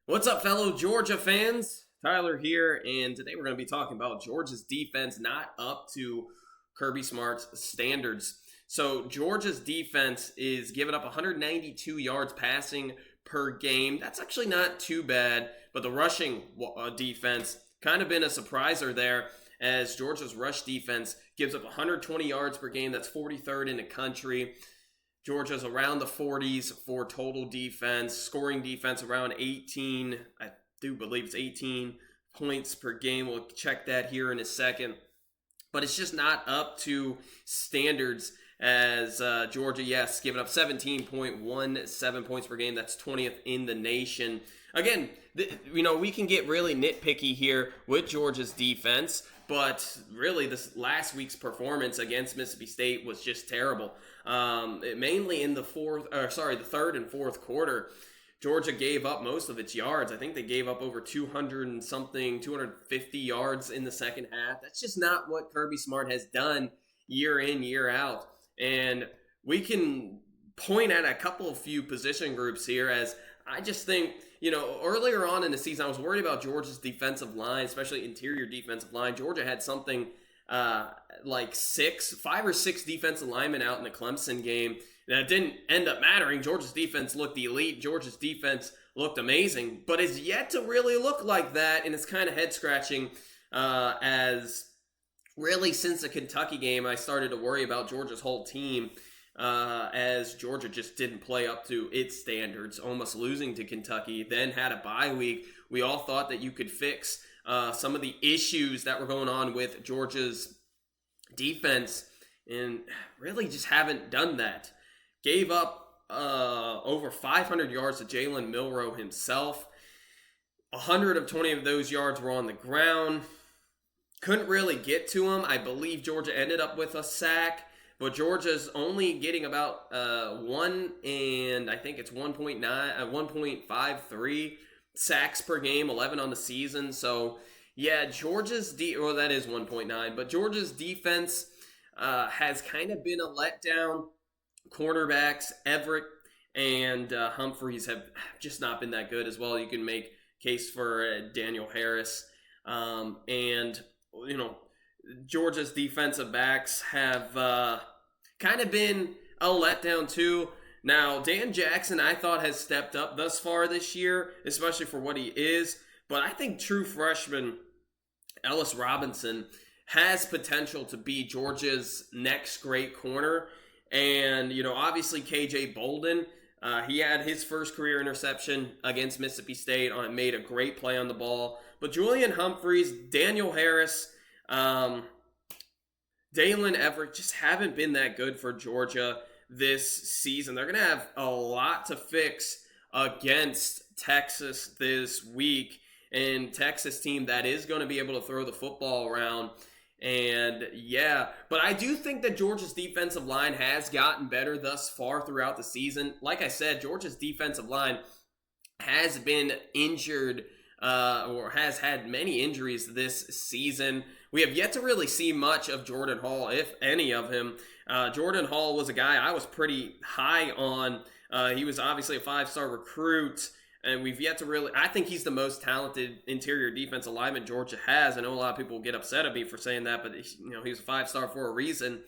What's up, fellow Georgia fans? Tyler here, and today we're going to be talking about Georgia's defense not up to Kirby Smart's standards. So, Georgia's defense is giving up 192 yards passing per game. That's actually not too bad, but the rushing defense kind of been a surpriser there, as Georgia's rush defense gives up 120 yards per game. That's 43rd in the country. Georgia's around the 40s for total defense, scoring defense around 18. I do believe it's 18 points per game. We'll check that here in a second. But it's just not up to standards, as Georgia, yes, giving up 17.17 points per game. That's 20th in the nation. Again, we can get really nitpicky here with Georgia's defense, but really this last week's performance against Mississippi State was just terrible. Mainly in the third and fourth quarter, Georgia gave up most of its yards. I think they gave up over 250 yards in the second half. That's just not what Kirby Smart has done year in, year out. And we can point at a few position groups here, as I just think, earlier on in the season, I was worried about Georgia's defensive line, especially interior defensive line. Georgia had something like 5 or 6 defensive linemen out in the Clemson game. That didn't end up mattering. Georgia's defense looked elite. Georgia's defense looked amazing, but it's yet to really look like that, and it's kind of head-scratching as really since the Kentucky game, I started to worry about Georgia's whole team, as Georgia just didn't play up to its standards, almost losing to Kentucky, then had a bye week. We all thought that you could fix some of the issues that were going on with Georgia's defense, and really just haven't done that. Gave up over 500 yards to Jalen Milroe himself. 120 of those yards were on the ground. Couldn't really get to him. I believe Georgia ended up with a sack, but Georgia's only getting about 1.53 sacks per game, 11 on the season. So, yeah, that is 1.9, but Georgia's defense has kind of been a letdown. Cornerbacks, Everett and Humphreys have just not been that good as well. You can make case for Daniel Harris. Georgia's defensive backs have kind of been a letdown too. Now, Dan Jackson, I thought, has stepped up thus far this year, especially for what he is. But I think true freshman Ellis Robinson has potential to be Georgia's next great corner. And, obviously KJ Bolden, he had his first career interception against Mississippi State, made a great play on the ball. But Julian Humphreys, Daniel Harris, Dalen Everett just haven't been that good for Georgia this season. They're going to have a lot to fix against Texas this week, and Texas team that is going to be able to throw the football around. And yeah, but I do think that Georgia's defensive line has gotten better thus far throughout the season. Like I said, Georgia's defensive line has been injured or has had many injuries this season. We have yet to really see much of Jordan Hall, if any of him. Jordan Hall was a guy I was pretty high on. He was obviously a 5-star recruit. And we've yet to really, I think he's the most talented interior defensive lineman Georgia has. I know a lot of people will get upset at me for saying that, but he was a 5-star for a reason.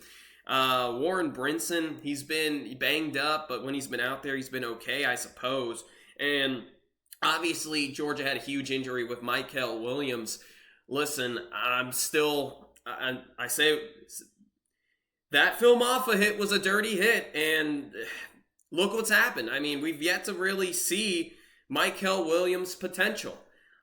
Warren Brinson, he's been banged up, but when he's been out there, he's been okay, I suppose. And obviously, Georgia had a huge injury with Michael Williams. Listen, I say that Phil Maffa hit was a dirty hit, and look what's happened. I mean, we've yet to really see Michael Williams' potential.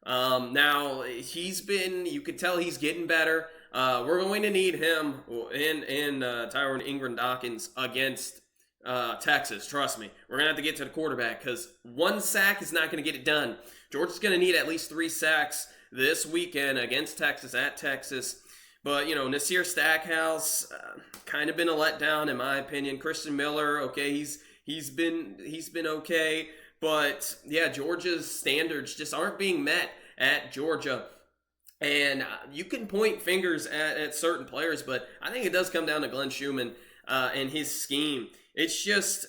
Now, you could tell he's getting better. We're going to need him in Tyrone Ingram Dawkins against Texas. Trust me. We're going to have to get to the quarterback, because one sack is not going to get it done. Georgia's going to need at least 3 sacks this weekend against Texas at Texas. But, Nasir Stackhouse, kind of been a letdown in my opinion. Christian Miller, okay, he's been okay. But, yeah, Georgia's standards just aren't being met at Georgia. And you can point fingers at certain players, but I think it does come down to Glenn Schumann and his scheme. It's just,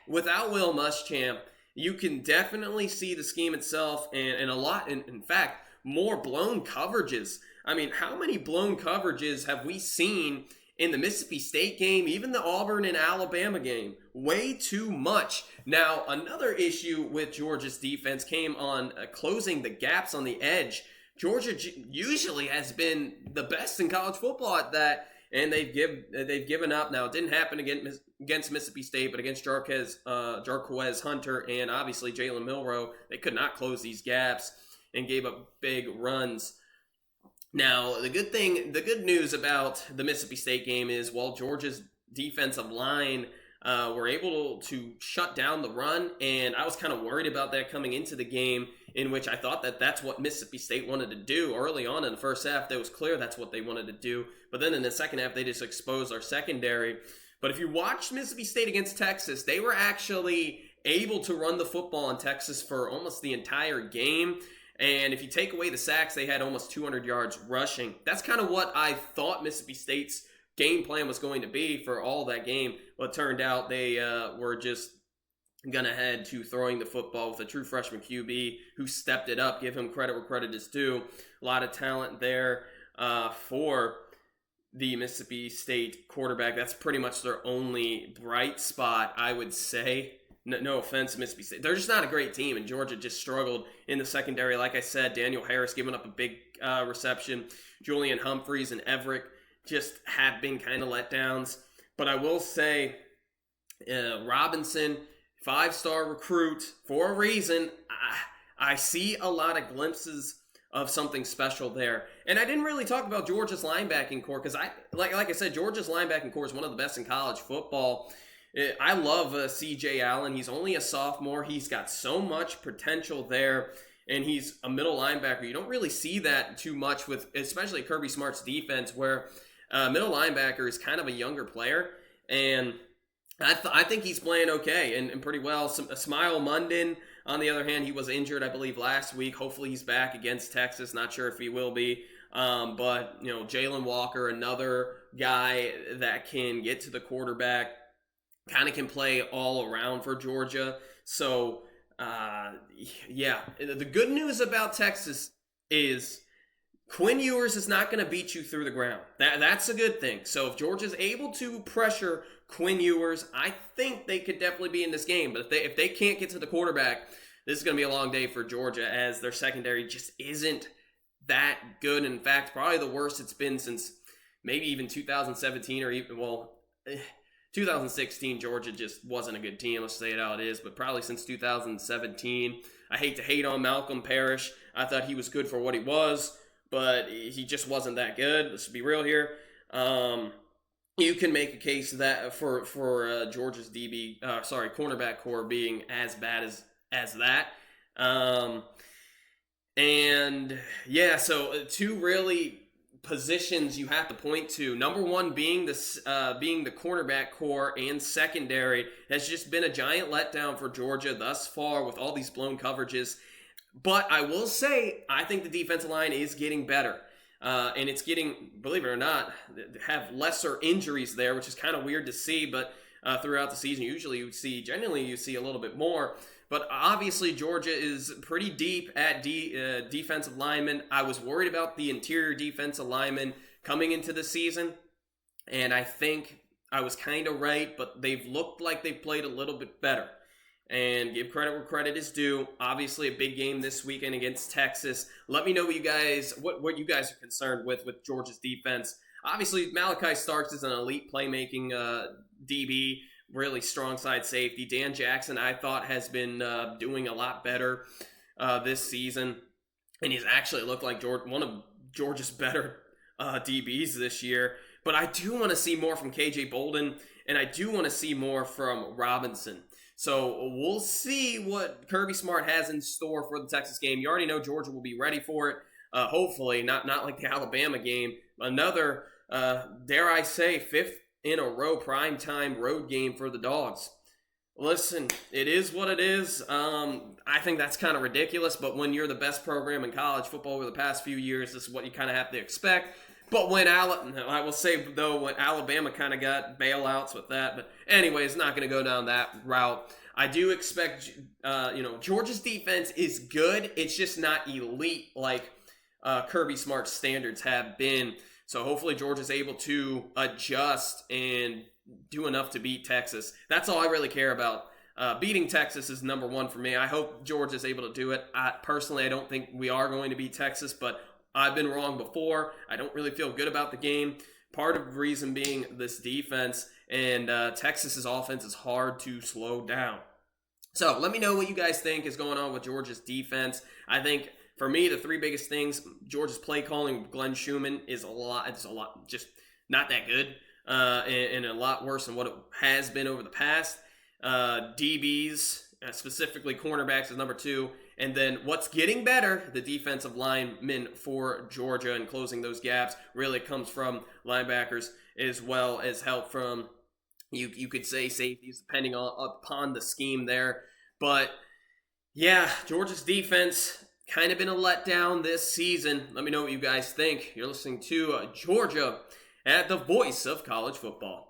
without Will Muschamp, you can definitely see the scheme itself and a lot, in fact, more blown coverages. I mean, how many blown coverages have we seen in the Mississippi State game, even the Auburn and Alabama game? Way too much. Now, another issue with Georgia's defense came on closing the gaps on the edge. Georgia usually has been the best in college football at that, and they've given up. Now, it didn't happen against Mississippi State, but against Jarquez Hunter and obviously Jalen Milroe, they could not close these gaps and gave up big runs. Now, the good news about the Mississippi State game is, while Georgia's defensive line were able to shut down the run, and I was kind of worried about that coming into the game, in which I thought that that's what Mississippi State wanted to do early on in the first half. That was clear that's what they wanted to do. But then in the second half, they just exposed our secondary. But if you watched Mississippi State against Texas, they were actually able to run the football in Texas for almost the entire game. And if you take away the sacks, they had almost 200 yards rushing. That's kind of what I thought Mississippi State's game plan was going to be for all that game. Well, it turned out they were just going to head to throwing the football with a true freshman QB who stepped it up. Give him credit where credit is due. A lot of talent there for the Mississippi State quarterback. That's pretty much their only bright spot, I would say. No offense to Mississippi State. They're just not a great team, and Georgia just struggled in the secondary. Like I said, Daniel Harris giving up a big reception. Julian Humphreys and Everett just have been kind of letdowns. But I will say, Robinson, 5-star recruit for a reason. I see a lot of glimpses of something special there. And I didn't really talk about Georgia's linebacking core because, like I said, Georgia's linebacking core is one of the best in college football. I love C.J. Allen. He's only a sophomore. He's got so much potential there, and he's a middle linebacker. You don't really see that too much with, especially Kirby Smart's defense, where middle linebacker is kind of a younger player, and I think he's playing okay and pretty well. Smile Munden, on the other hand, he was injured, I believe, last week. Hopefully he's back against Texas. Not sure if he will be. But, Jalen Walker, another guy that can get to the quarterback, kind of can play all around for Georgia. So, yeah. The good news about Texas is Quinn Ewers is not going to beat you through the ground. That's a good thing. So if Georgia's able to pressure Quinn Ewers, I think they could definitely be in this game. But if they can't get to the quarterback, this is going to be a long day for Georgia, as their secondary just isn't that good. In fact, probably the worst it's been since maybe even 2017 or even, 2016, Georgia just wasn't a good team. Let's say it how it is. But probably since 2017. I hate to hate on Malcolm Parrish. I thought he was good for what he was, but he just wasn't that good. Let's be real here. You can make a case that for Georgia's cornerback core being as bad as that. And yeah, so two really positions you have to point to. Number one being the cornerback core and secondary has just been a giant letdown for Georgia thus far with all these blown coverages. But I will say, I think the defensive line is getting better. And it's getting, believe it or not, have lesser injuries there, which is kind of weird to see. But throughout the season, you see a little bit more. But obviously, Georgia is pretty deep at defensive linemen. I was worried about the interior defensive linemen coming into the season, and I think I was kind of right, but they've looked like they've played a little bit better. And give credit where credit is due. Obviously, a big game this weekend against Texas. Let me know what you guys are concerned with Georgia's defense. Obviously, Malachi Starks is an elite playmaking DB. Really strong side safety. Dan Jackson, I thought, has been doing a lot better this season. And he's actually looked like one of Georgia's better DBs this year. But I do want to see more from KJ Bolden, and I do want to see more from Robinson. So we'll see what Kirby Smart has in store for the Texas game. You already know Georgia will be ready for it. Hopefully, not like the Alabama game. Another, dare I say, fifth in a row primetime road game for the Dogs. Listen, it is what it is. I think that's kind of ridiculous, but when you're the best program in college football over the past few years, this is what you kind of have to expect. But when I will say, though, when Alabama kind of got bailouts with that. But anyways, not going to go down that route. I do expect, Georgia's defense is good. It's just not elite like Kirby Smart's standards have been. So hopefully Georgia's able to adjust and do enough to beat Texas. That's all I really care about. Beating Texas is number one for me. I hope Georgia's able to do it. Personally, I don't think we are going to beat Texas, but I've been wrong before. I don't really feel good about the game. Part of the reason being this defense, and Texas's offense is hard to slow down. So let me know what you guys think is going on with Georgia's defense. I think for me, the three biggest things: Georgia's play calling with Glenn Schumann is a lot. It's a lot, just not that good, and a lot worse than what it has been over the past. DBs, specifically cornerbacks, is number two. And then what's getting better, the defensive linemen for Georgia, and closing those gaps really comes from linebackers as well as help from, you could say, safeties, depending upon the scheme there. But yeah, Georgia's defense kind of been a letdown this season. Let me know what you guys think. You're listening to Georgia at the voice of college football.